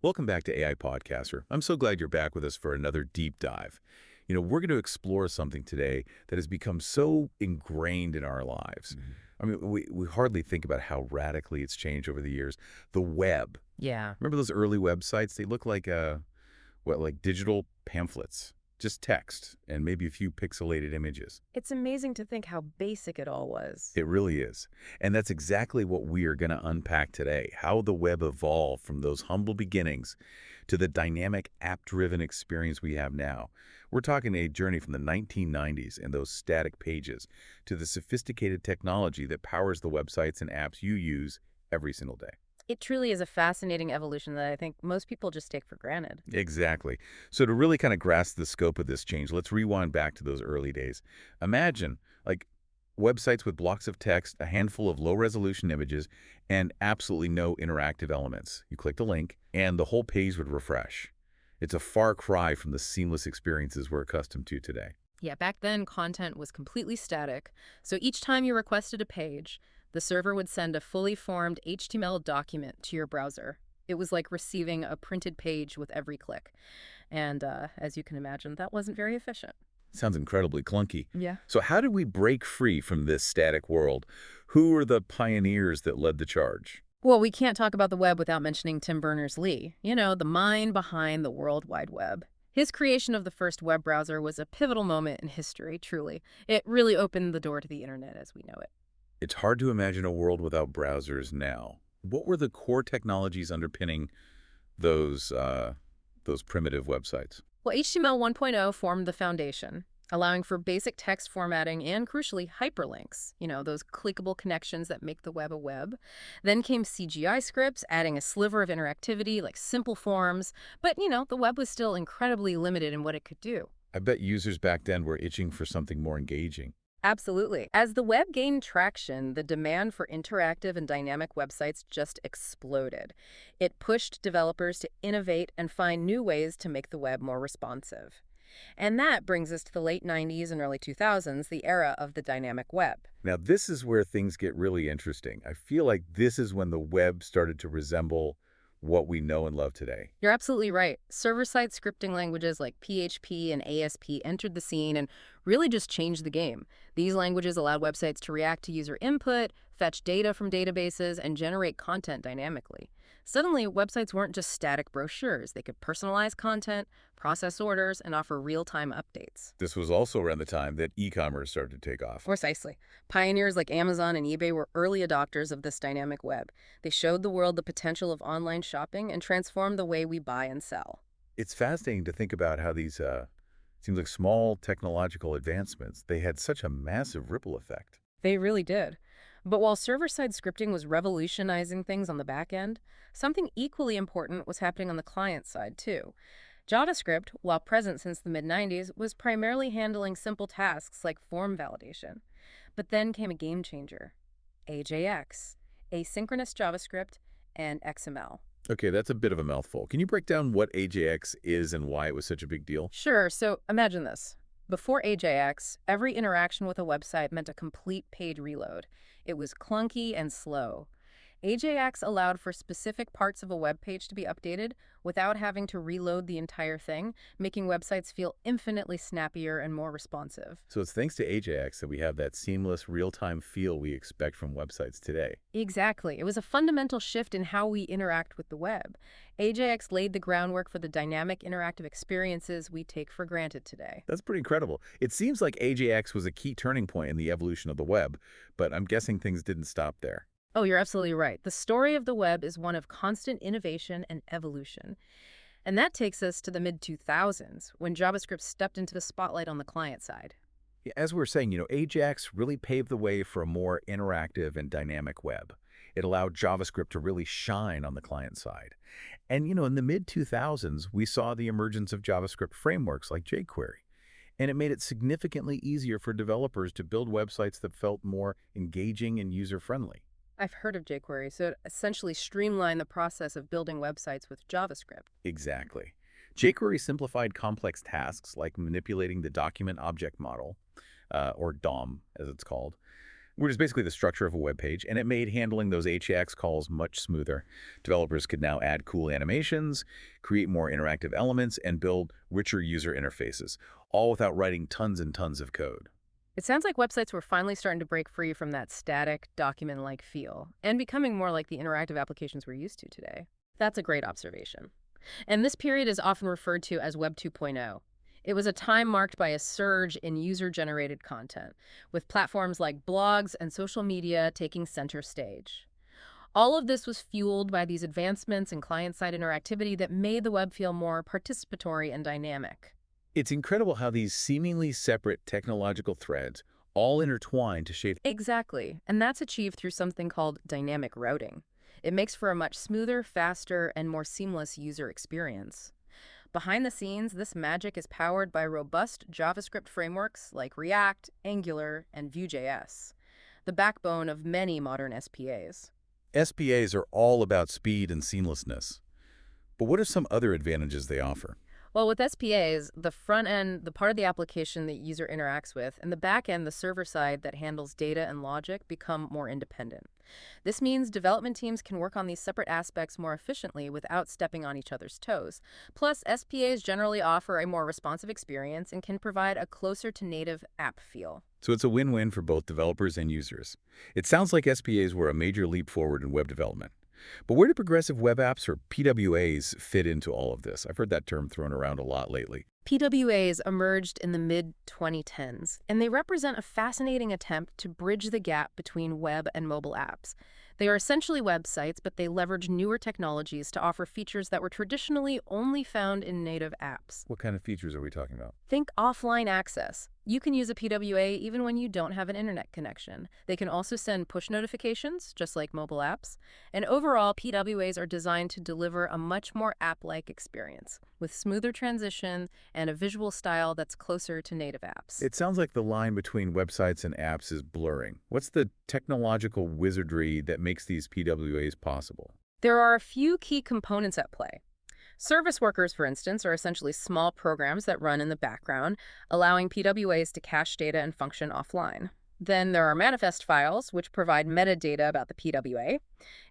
Welcome back to AI Podcaster. I'm so glad you're back with us for another deep dive. We're going to explore something today that has become so ingrained in our lives. Mhm. I mean, we hardly think about how radically it's changed over the years. The web. Yeah. Remember those early websites? They look like like digital pamphlets, just text and maybe a few pixelated images. It's amazing to think how basic it all was. It really is. And that's exactly what we are going to unpack today, how the web evolved from those humble beginnings to the dynamic app-driven experience we have now. We're talking a journey from the 1990s and those static pages to the sophisticated technology that powers the websites and apps you use every single day. It truly is a fascinating evolution that I think most people just take for granted. Exactly. So to really kind of grasp the scope of this change, let's rewind back to those early days. Imagine like websites with blocks of text, a handful of low-resolution images, and absolutely no interactive elements. You clicked a link, and the whole page would refresh. It's a far cry from the seamless experiences we're accustomed to today. Yeah, back then content was completely static, so each time you requested a page, the server would send a fully formed HTML document to your browser. It was like receiving a printed page with every click. And as you can imagine, that wasn't very efficient. Sounds incredibly clunky. Yeah. So how did we break free from this static world? Who were the pioneers that led the charge? Well, we can't talk about the web without mentioning Tim Berners-Lee, the mind behind the World Wide Web. His creation of the first web browser was a pivotal moment in history, truly. It really opened the door to the internet as we know it. It's hard to imagine a world without browsers now. What were the core technologies underpinning those those primitive websites? Well, HTML 1.0 formed the foundation, allowing for basic text formatting and, crucially, hyperlinks, those clickable connections that make the web a web. Then came CGI scripts, adding a sliver of interactivity like simple forms, but, the web was still incredibly limited in what it could do. I bet users back then were itching for something more engaging. Absolutely. As the web gained traction, the demand for interactive and dynamic websites just exploded. It pushed developers to innovate and find new ways to make the web more responsive. And that brings us to the late 90s and early 2000s, the era of the dynamic web. Now, this is where things get really interesting. I feel like this is when the web started to resemble what we know and love today. You're absolutely right. Server-side scripting languages like PHP and ASP entered the scene and really just changed the game. These languages allowed websites to react to user input, fetch data from databases, and generate content dynamically. Suddenly, websites weren't just static brochures. They could personalize content, process orders, and offer real-time updates. This was also around the time that e-commerce started to take off. Precisely. Pioneers like Amazon and eBay were early adopters of this dynamic web. They showed the world the potential of online shopping and transformed the way we buy and sell. It's fascinating to think about how these seems like small technological advancements, they had such a massive ripple effect. They really did. But while server-side scripting was revolutionizing things on the back end, something equally important was happening on the client side, too. JavaScript, while present since the mid-90s, was primarily handling simple tasks like form validation. But then came a game changer, AJX, asynchronous JavaScript, and XML. Okay, that's a bit of a mouthful. Can you break down what AJX is and why it was such a big deal? Sure, so imagine this. Before AJX, every interaction with a website meant a complete page reload. It was clunky and slow. AJX allowed for specific parts of a web page to be updated without having to reload the entire thing, making websites feel infinitely snappier and more responsive. So it's thanks to AJX that we have that seamless real-time feel we expect from websites today. Exactly. It was a fundamental shift in how we interact with the web. AJX laid the groundwork for the dynamic interactive experiences we take for granted today. That's pretty incredible. It seems like AJX was a key turning point in the evolution of the web, but I'm guessing things didn't stop there. Oh, you're absolutely right. The story of the web is one of constant innovation and evolution. And that takes us to the mid-2000s, when JavaScript stepped into the spotlight on the client side. Yeah, as we are saying, AJAX really paved the way for a more interactive and dynamic web. It allowed JavaScript to really shine on the client side. And, in the mid-2000s, we saw the emergence of JavaScript frameworks like jQuery. And it made it significantly easier for developers to build websites that felt more engaging and user-friendly. I've heard of jQuery, so it essentially streamlined the process of building websites with JavaScript. Exactly. jQuery simplified complex tasks like manipulating the document object model, or DOM as it's called, which is basically the structure of a web page, and it made handling those AJAX calls much smoother. Developers could now add cool animations, create more interactive elements, and build richer user interfaces, all without writing tons and tons of code. It sounds like websites were finally starting to break free from that static, document-like feel and becoming more like the interactive applications we're used to today. That's a great observation. And this period is often referred to as Web 2.0. It was a time marked by a surge in user-generated content, with platforms like blogs and social media taking center stage. All of this was fueled by these advancements in client-side interactivity that made the web feel more participatory and dynamic. It's incredible how these seemingly separate technological threads all intertwine to shape. Exactly, and that's achieved through something called dynamic routing. It makes for a much smoother, faster, and more seamless user experience. Behind the scenes, this magic is powered by robust JavaScript frameworks like React, Angular, and Vue.js, the backbone of many modern SPAs. SPAs are all about speed and seamlessness. But what are some other advantages they offer? Well, with SPAs, the front end, the part of the application that user interacts with, and the back end, the server side that handles data and logic, become more independent. This means development teams can work on these separate aspects more efficiently without stepping on each other's toes. Plus, SPAs generally offer a more responsive experience and can provide a closer to native app feel. So it's a win-win for both developers and users. It sounds like SPAs were a major leap forward in web development. But where do progressive web apps, or PWAs, fit into all of this? I've heard that term thrown around a lot lately. PWAs emerged in the mid-2010s, and they represent a fascinating attempt to bridge the gap between web and mobile apps. They are essentially websites, but they leverage newer technologies to offer features that were traditionally only found in native apps. What kind of features are we talking about? Think offline access. You can use a PWA even when you don't have an internet connection. They can also send push notifications, just like mobile apps. And overall, PWAs are designed to deliver a much more app-like experience, with smoother transition and a visual style that's closer to native apps. It sounds like the line between websites and apps is blurring. What's the technological wizardry that makes these PWAs possible? There are a few key components at play. Service workers, for instance, are essentially small programs that run in the background, allowing PWAs to cache data and function offline. Then there are manifest files, which provide metadata about the PWA,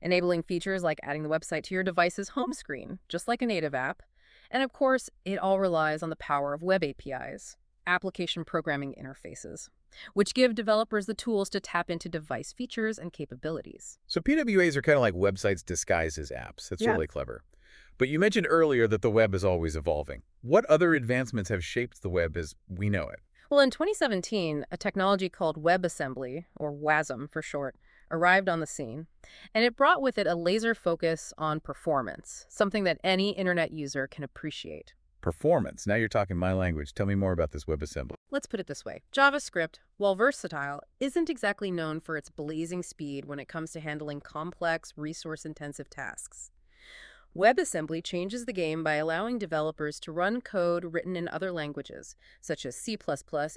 enabling features like adding the website to your device's home screen, just like a native app. And of course, it all relies on the power of web APIs, application programming interfaces, which give developers the tools to tap into device features and capabilities. So PWAs are kind of like websites disguised as apps. That's Yeah. really clever. But you mentioned earlier that the web is always evolving. What other advancements have shaped the web as we know it? Well, in 2017, a technology called WebAssembly, or WASM for short, arrived on the scene, and it brought with it a laser focus on performance, something that any internet user can appreciate. Performance. Now you're talking my language. Tell me more about this WebAssembly. Let's put it this way. JavaScript, while versatile, isn't exactly known for its blazing speed when it comes to handling complex, resource-intensive tasks. WebAssembly changes the game by allowing developers to run code written in other languages, such as C++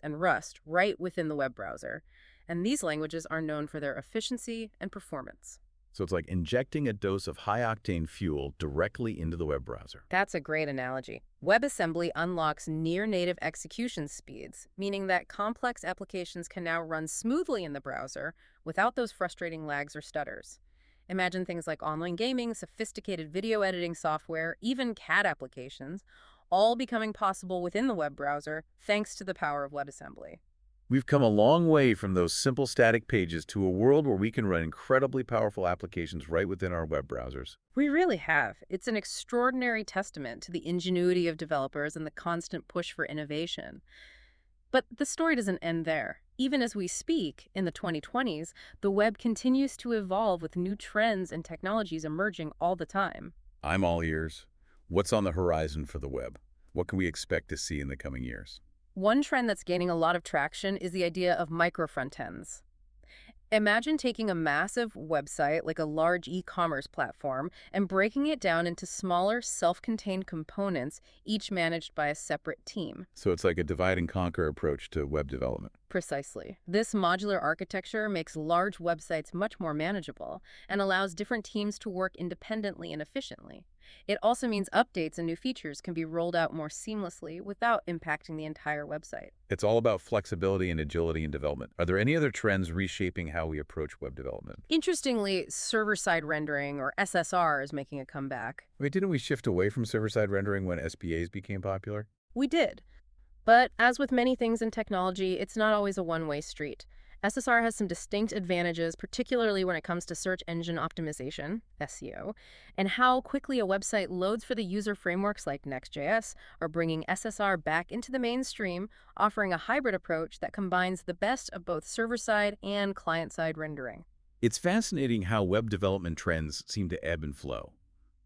and Rust, right within the web browser. And these languages are known for their efficiency and performance. So it's like injecting a dose of high-octane fuel directly into the web browser. That's a great analogy. WebAssembly unlocks near-native execution speeds, meaning that complex applications can now run smoothly in the browser without those frustrating lags or stutters. Imagine things like online gaming, sophisticated video editing software, even CAD applications, all becoming possible within the web browser thanks to the power of WebAssembly. We've come a long way from those simple static pages to a world where we can run incredibly powerful applications right within our web browsers. We really have. It's an extraordinary testament to the ingenuity of developers and the constant push for innovation. But the story doesn't end there. Even as we speak, in the 2020s, the web continues to evolve with new trends and technologies emerging all the time. I'm all ears. What's on the horizon for the web? What can we expect to see in the coming years? One trend that's gaining a lot of traction is the idea of micro front-ends. Imagine taking a massive website like a large e-commerce platform and breaking it down into smaller, self-contained components, each managed by a separate team. So it's like a divide and conquer approach to web development. Precisely. This modular architecture makes large websites much more manageable and allows different teams to work independently and efficiently. It also means updates and new features can be rolled out more seamlessly without impacting the entire website. It's all about flexibility and agility in development. Are there any other trends reshaping how we approach web development? Interestingly, server-side rendering, or SSR, is making a comeback. Wait, didn't we shift away from server-side rendering when SPAs became popular? We did. But as with many things in technology, it's not always a one-way street. SSR has some distinct advantages, particularly when it comes to search engine optimization, SEO, and how quickly a website loads for the user frameworks like Next.js are bringing SSR back into the mainstream, offering a hybrid approach that combines the best of both server-side and client-side rendering. It's fascinating how web development trends seem to ebb and flow.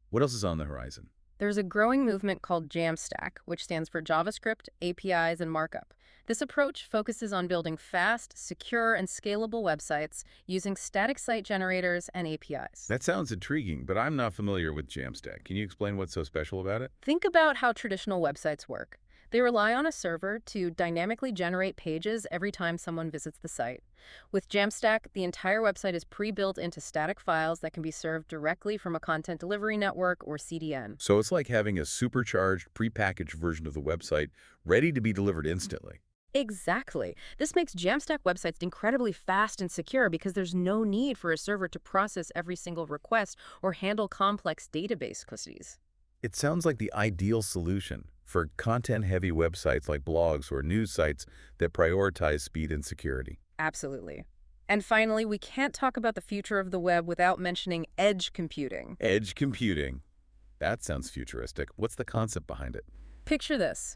What else is on the horizon? There's a growing movement called Jamstack, which stands for JavaScript, APIs, and Markup. This approach focuses on building fast, secure, and scalable websites using static site generators and APIs. That sounds intriguing, but I'm not familiar with Jamstack. Can you explain what's so special about it? Think about how traditional websites work. They rely on a server to dynamically generate pages every time someone visits the site. With Jamstack, the entire website is pre-built into static files that can be served directly from a content delivery network or CDN. So it's like having a supercharged, prepackaged version of the website ready to be delivered instantly. Exactly. This makes Jamstack websites incredibly fast and secure because there's no need for a server to process every single request or handle complex database queries. It sounds like the ideal solution for content-heavy websites like blogs or news sites that prioritize speed and security. Absolutely. And finally, we can't talk about the future of the web without mentioning edge computing. Edge computing. That sounds futuristic. What's the concept behind it? Picture this.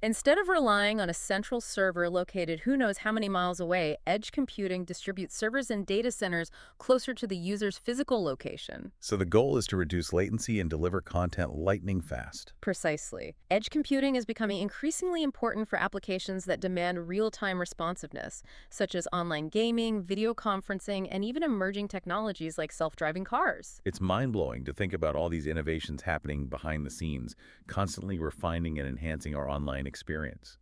Instead of relying on a central server located who knows how many miles away, edge computing distributes servers and data centers closer to the user's physical location. So the goal is to reduce latency and deliver content lightning fast. Precisely. Edge computing is becoming increasingly important for applications that demand real-time responsiveness, such as online gaming, video conferencing, and even emerging technologies like self-driving cars. It's mind-blowing to think about all these innovations happening behind the scenes, constantly refining and enhancing our online experience.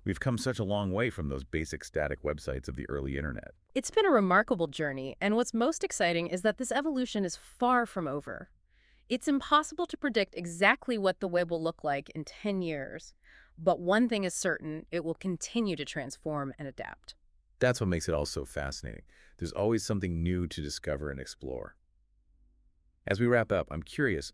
We've come such a long way from those basic static websites of the early internet. It's been a remarkable journey, and what's most exciting is that this evolution is far from over. It's impossible to predict exactly what the web will look like in 10 years, but one thing is certain, it will continue to transform and adapt. That's what makes it all so fascinating. There's always something new to discover and explore. As we wrap up, I'm curious,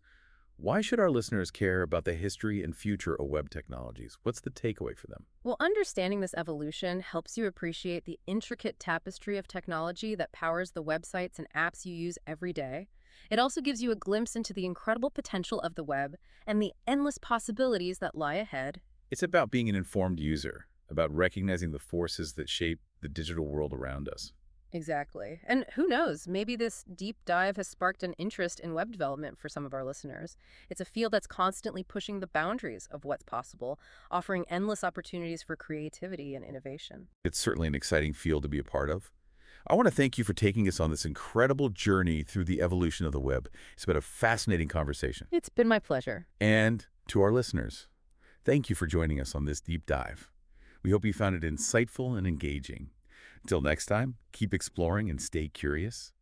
why should our listeners care about the history and future of web technologies? What's the takeaway for them? Well, understanding this evolution helps you appreciate the intricate tapestry of technology that powers the websites and apps you use every day. It also gives you a glimpse into the incredible potential of the web and the endless possibilities that lie ahead. It's about being an informed user, about recognizing the forces that shape the digital world around us. Exactly. And who knows, maybe this deep dive has sparked an interest in web development for some of our listeners. It's a field that's constantly pushing the boundaries of what's possible, offering endless opportunities for creativity and innovation. It's certainly an exciting field to be a part of. I want to thank you for taking us on this incredible journey through the evolution of the web. It's been a fascinating conversation. It's been my pleasure. And to our listeners, thank you for joining us on this deep dive. We hope you found it insightful and engaging. Until next time, keep exploring and stay curious.